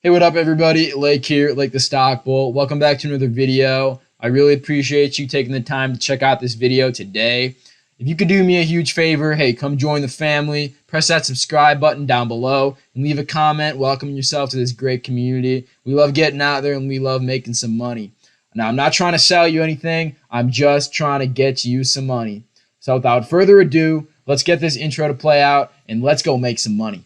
Hey, what up, everybody? Lake here, Lake the Stock Bull. Welcome back to another video. I really appreciate you taking the time to check out this video today. If you could do me a huge favor, hey, come join the family. Press that subscribe button down below and leave a comment welcoming yourself to this great community. We love getting out there and we love making some money. Now, I'm not trying to sell you anything. I'm just trying to get you some money. So without further ado, let's get this intro to play out and let's go make some money.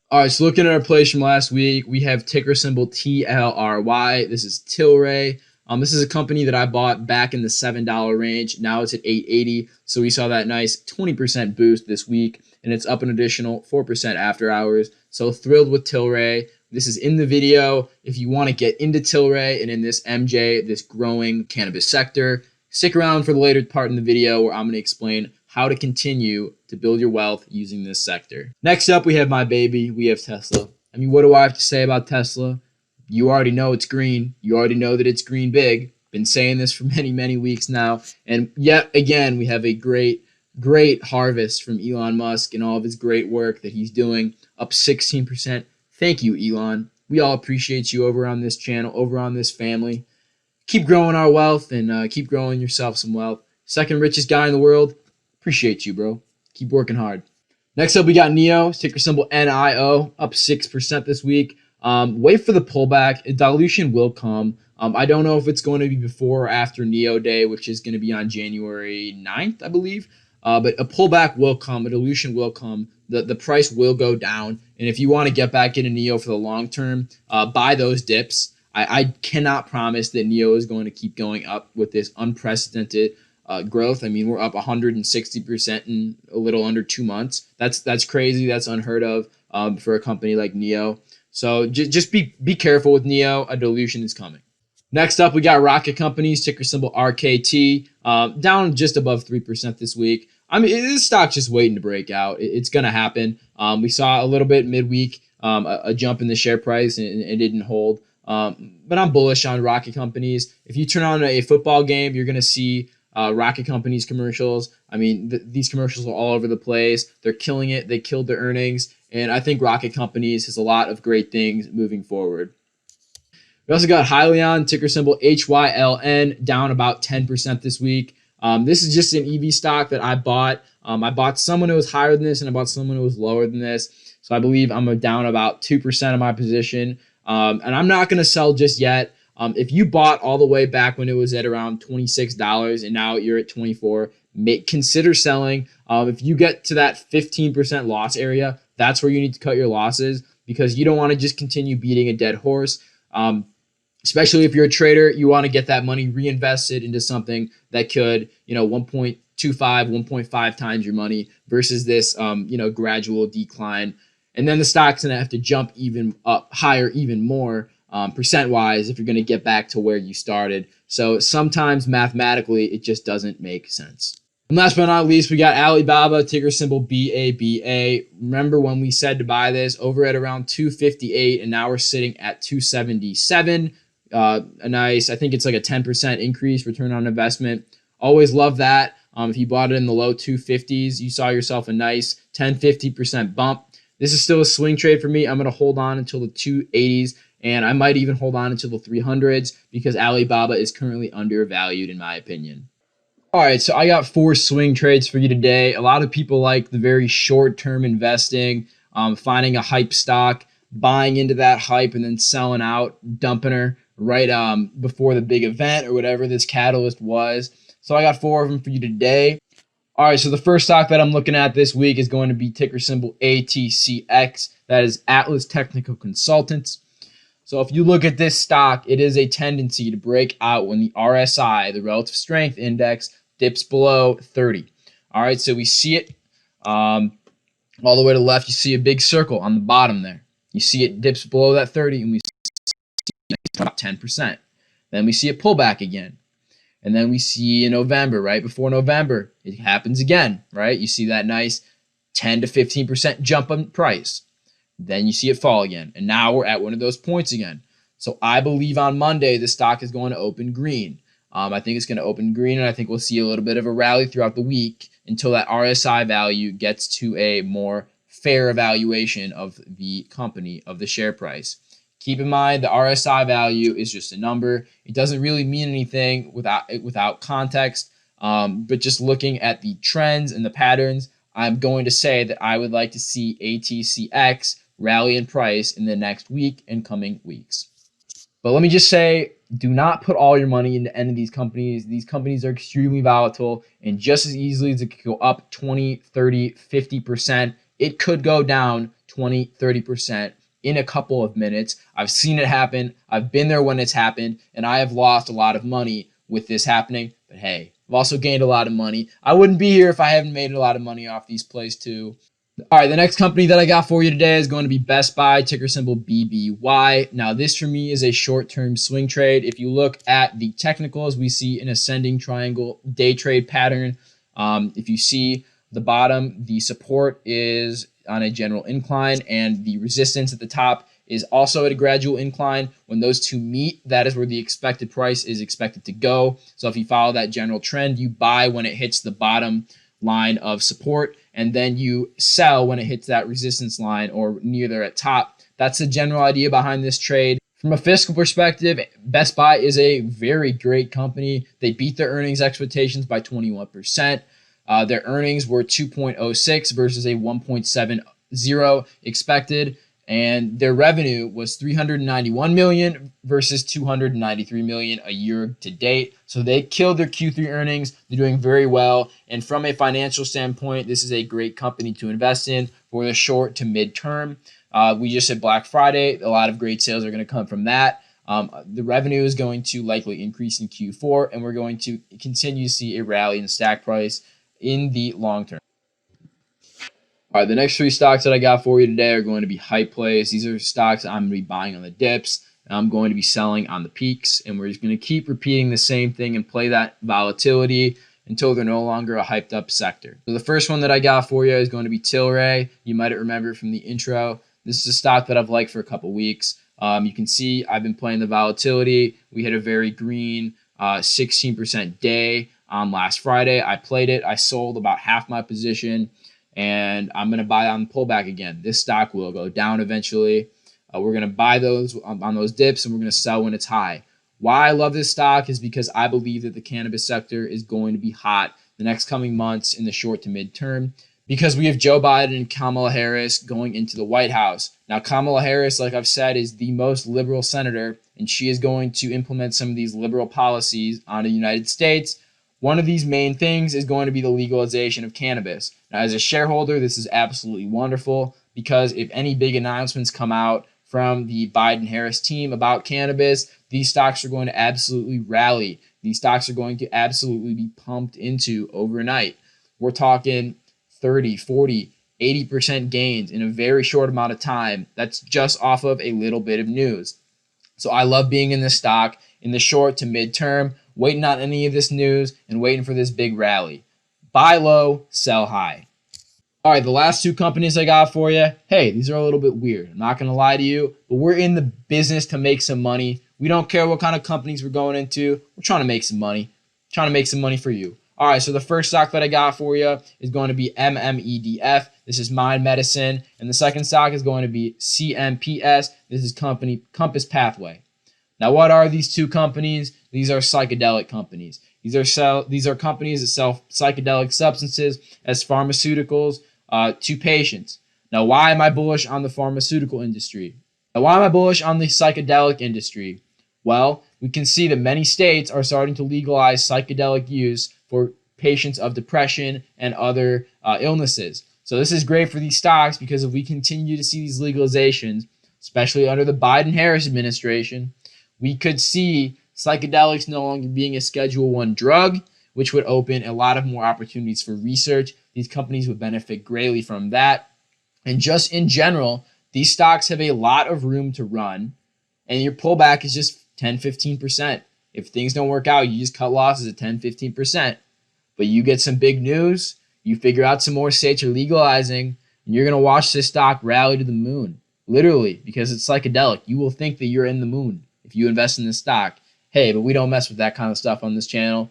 All right, so looking at our plays from last week, we have ticker symbol TLRY. This is Tilray. This is a company that I bought back in the $7 range. Now it's at $8.80. So we saw that nice 20% boost this week, and it's up an additional 4% after hours. So thrilled with Tilray. This is in the video. If you want to get into Tilray and in this MJ, this growing cannabis sector, stick around for the later part in the video where I'm going to explain how to continue to build your wealth using this sector. Next up, we have my baby. We have Tesla. I mean, what do I have to say about Tesla? You already know it's green. You already know that it's green big. Been saying this for many, many weeks now. And yet again, we have a great harvest from Elon Musk and all of his great work that he's doing, up 16%. Thank you, Elon. We all appreciate you over on this channel, over on this family. Keep growing our wealth and keep growing yourself some wealth. Second richest guy in the world. Appreciate you, bro. Keep working hard. Next up, we got NIO, ticker symbol NIO, up 6% this week. Wait for the pullback. Dilution will come. I don't know if it's going to be before or after NIO Day, which is going to be on January 9th, I believe. But a pullback will come. A dilution will come. The price will go down. And if you want to get back into NIO for the long term, buy those dips. I cannot promise that NIO is going to keep going up with this unprecedented growth. I mean, we're up 160% in a little under 2 months. That's crazy. That's unheard of for a company like NIO. So just be careful with NIO. A dilution is coming. Next up, we got Rocket Companies, ticker symbol RKT, down just above 3% this week. I mean, this stock's just waiting to break out. It's going to happen. We saw a little bit midweek, a jump in the share price, and it didn't hold. But I'm bullish on Rocket Companies. If you turn on a football game, you're going to see Rocket Companies commercials. I mean, these commercials are all over the place. They're killing it. They killed their earnings. And I think Rocket Companies has a lot of great things moving forward. We also got Hyliion, ticker symbol HYLN, down about 10% this week. This is just an EV stock that I bought. I bought someone who was higher than this, and I bought someone who was lower than this. So I believe I'm down about 2% of my position. And I'm not going to sell just yet. If you bought all the way back when it was at around $26 and now you're at $24, consider selling. If you get to that 15% loss area, that's where you need to cut your losses because you don't want to just continue beating a dead horse. Especially if you're a trader, you want to get that money reinvested into something that could, 1.25, 1.5 times your money versus this, gradual decline. And then the stock's going to have to jump even up higher, even more. Percent-wise, if you're going to get back to where you started. So sometimes mathematically, it just doesn't make sense. And last but not least, we got Alibaba, ticker symbol BABA. Remember when we said to buy this over at around 258, and now we're sitting at 277. A nice, I think it's like a 10% increase return on investment. Always love that. If you bought it in the low 250s, you saw yourself a nice 10-50% bump. This is still a swing trade for me. I'm going to hold on until the 280s. And I might even hold on until the 300s because Alibaba is currently undervalued in my opinion. All right, so I got 4 swing trades for you today. A lot of people like the very short-term investing, finding a hype stock, buying into that hype and then selling out, dumping her right before the big event or whatever this catalyst was. So I got 4 of them for you today. All right, so the first stock that I'm looking at this week is going to be ticker symbol ATCX. That is Atlas Technical Consultants. So if you look at this stock, it is a tendency to break out when the RSI, the Relative Strength Index, dips below 30. All right, so we see it all the way to the left. You see a big circle on the bottom there. You see it dips below that 30, and we see about 10%. Then we see it pull back again. And then we see in November, right before November, it happens again, right? You see that nice 10 to 15% jump in price. Then you see it fall again. And now we're at one of those points again. So I believe on Monday, the stock is going to open green. I think it's going to open green, and I think we'll see a little bit of a rally throughout the week until that RSI value gets to a more fair evaluation of the company, of the share price. Keep in mind, the RSI value is just a number. It doesn't really mean anything without context. But just looking at the trends and the patterns, I'm going to say that I would like to see ATCX rally in price in the next week and coming weeks. But let me just say, do not put all your money into any of these companies. These companies are extremely volatile, and just as easily as it could go up 20, 30, 50%, it could go down 20, 30% in a couple of minutes. I've seen it happen. I've been there when it's happened, and I have lost a lot of money with this happening. But hey, I've also gained a lot of money. I wouldn't be here if I haven't made a lot of money off these plays too. All right, the next company that I got for you today is going to be Best Buy, ticker symbol BBY. Now, this for me is a short-term swing trade. If you look at the technicals, we see an ascending triangle day trade pattern. If you see the bottom, the support is on a general incline, and the resistance at the top is also at a gradual incline. When those two meet, that is where the expected price is expected to go. So if you follow that general trend, you buy when it hits the bottom line of support, and then you sell when it hits that resistance line or near there at top. That's the general idea behind this trade. From a fiscal perspective, Best Buy is a very great company. They beat their earnings expectations by 21%. Their earnings were 2.06 versus a 1.70 expected, and their revenue was $391 million versus $293 million a year to date. So they killed their Q3 earnings. They're doing very well. And from a financial standpoint, this is a great company to invest in for the short to mid-term. We just said Black Friday. A lot of great sales are going to come from that. The revenue is going to likely increase in Q4, and we're going to continue to see a rally in the stock price in the long term. All right, the next three stocks that I got for you today are going to be hype plays. These are stocks I'm going to be buying on the dips, and I'm going to be selling on the peaks, and we're just going to keep repeating the same thing and play that volatility until they're no longer a hyped up sector. So the first one that I got for you is going to be Tilray. You might remember from the intro. This is a stock that I've liked for a couple weeks. You can see I've been playing the volatility. We had a very green 16% day on last Friday. I played it. I sold about half my position, and I'm going to buy on the pullback again. This stock will go down eventually. We're going to buy those on those dips, and we're going to sell when it's high. Why I love this stock is because I believe that the cannabis sector is going to be hot the next coming months in the short to mid-term, because we have Joe Biden and Kamala Harris going into the White House. Now, Kamala Harris, like I've said, is the most liberal senator, and she is going to implement some of these liberal policies on the United States. One of these main things is going to be the legalization of cannabis. Now, as a shareholder, this is absolutely wonderful, because if any big announcements come out from the Biden-Harris team about cannabis, these stocks are going to absolutely rally. These stocks are going to absolutely be pumped into overnight. We're talking 30, 40, 80% gains in a very short amount of time. That's just off of a little bit of news. So I love being in this stock in the short to mid-term, waiting on any of this news and waiting for this big rally. Buy low, sell high. All right, the last two companies I got for you, hey, these are a little bit weird. I'm not going to lie to you, but we're in the business to make some money. We don't care what kind of companies we're going into. We're trying to make some money. Trying to make some money for you. All right, so the first stock that I got for you is going to be MMEDF. This is Mind Medicine. And the second stock is going to be CMPS. This is company Compass Pathway. Now, what are these two companies? These are psychedelic companies. These are companies that sell psychedelic substances as pharmaceuticals to patients. Now, why am I bullish on the pharmaceutical industry? Now, why am I bullish on the psychedelic industry? Well, we can see that many states are starting to legalize psychedelic use for patients of depression and other illnesses. So this is great for these stocks, because if we continue to see these legalizations, especially under the Biden-Harris administration, we could see psychedelics no longer being a Schedule I drug, which would open a lot of more opportunities for research. These companies would benefit greatly from that. And just in general, these stocks have a lot of room to run, and your pullback is just 10, 15%. If things don't work out, you just cut losses at 10, 15%. But you get some big news, you figure out some more states are legalizing, and you're going to watch this stock rally to the moon. literally, because it's psychedelic. You will think that you're in the moon if you invest in this stock. Hey, but we don't mess with that kind of stuff on this channel.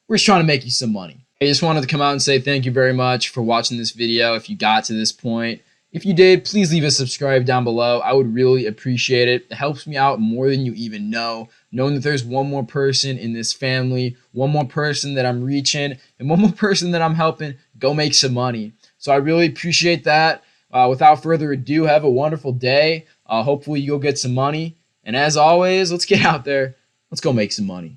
We're just trying to make you some money. I just wanted to come out and say thank you very much for watching this video if you got to this point. If you did, please leave a subscribe down below. I would really appreciate it. It helps me out more than you even know, knowing that there's one more person in this family, one more person that I'm reaching, and one more person that I'm helping go make some money. So I really appreciate that. Without further ado, have a wonderful day. Hopefully you go get some money. And as always, let's get out there. Let's go make some money.